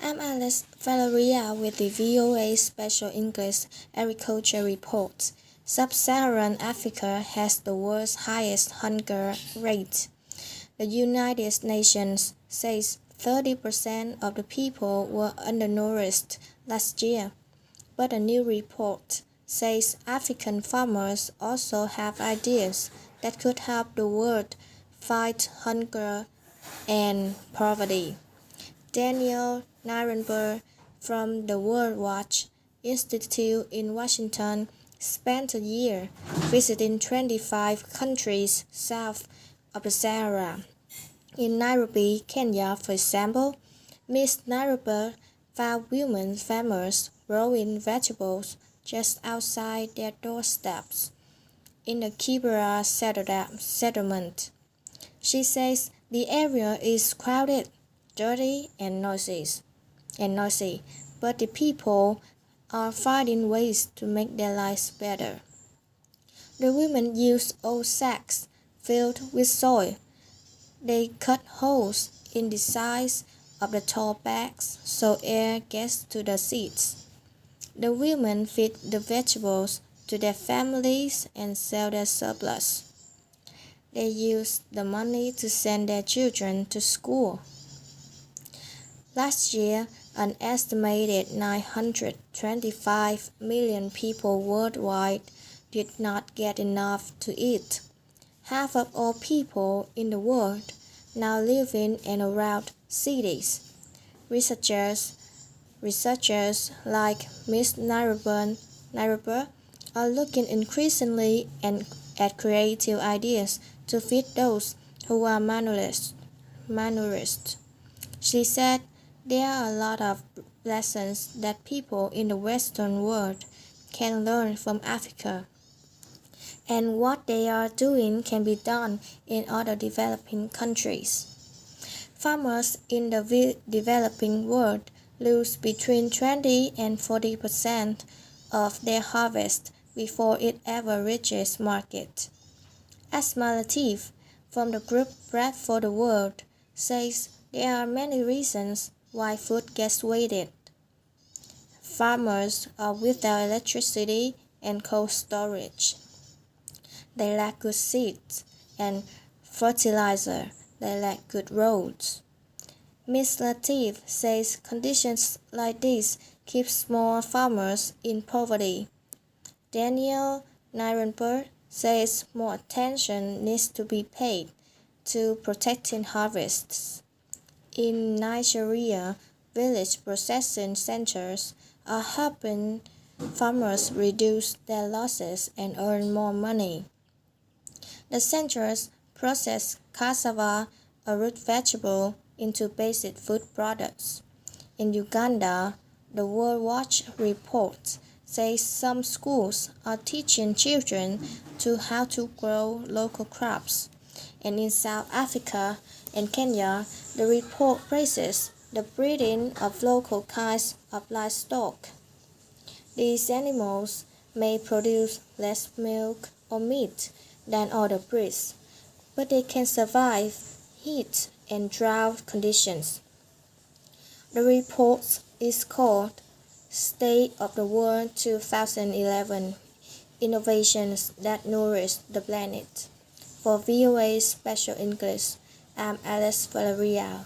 I'm Alice Valeria with the VOA Special English Agriculture Report. Sub-Saharan Africa has the world's highest hunger rate. The United Nations says 30% of the people were undernourished last year, but a new report says African farmers also have ideas that could help the world fight hunger and poverty. Daniel Nirenberg from the World Watch Institute in Washington spent a year visiting 25 countries south of the Sahara. In Nairobi, Kenya, for example, Ms. Nirenberg found women farmers growing vegetables just outside their doorsteps in the Kibera settlement. She says the area is crowded, dirty, and noisy, but the people are finding ways to make their lives better. The women use old sacks filled with soil. They cut holes in the sides of the tall bags so air gets to the seeds. The women feed the vegetables to their families and sell their surplus. They use the money to send their children to school. Last year, an estimated 925 million people worldwide did not get enough to eat. Half of all people in the world now live in and around cities. Researchers like Ms. Nirenberg are looking increasingly at creative ideas to feed those who are malnourished. She said there are a lot of lessons that people in the Western world can learn from Africa, and what they are doing can be done in other developing countries. Farmers in the developing world lose between 20 and 40% of their harvest before it ever reaches market. Asma Latif from the group Bread for the World says there are many reasons why food gets wasted. Farmers are without electricity and cold storage. They lack good seeds and fertilizer. They lack good roads. Ms. Latif says conditions like these keep small farmers in poverty. Daniel Nirenberg says more attention needs to be paid to protecting harvests. In Nigeria, village processing centers are helping farmers reduce their losses and earn more money. The centers process cassava, a root vegetable, into basic food products. In Uganda, the World Watch report says some schools are teaching children how to grow local crops. And in South Africa and Kenya, the report praises the breeding of local kinds of livestock. These animals may produce less milk or meat than other breeds, but they can survive heat and drought conditions. The report is called State of the World 2011: Innovations that Nourish the Planet. For VOA Special English, I'm Alice Valeria.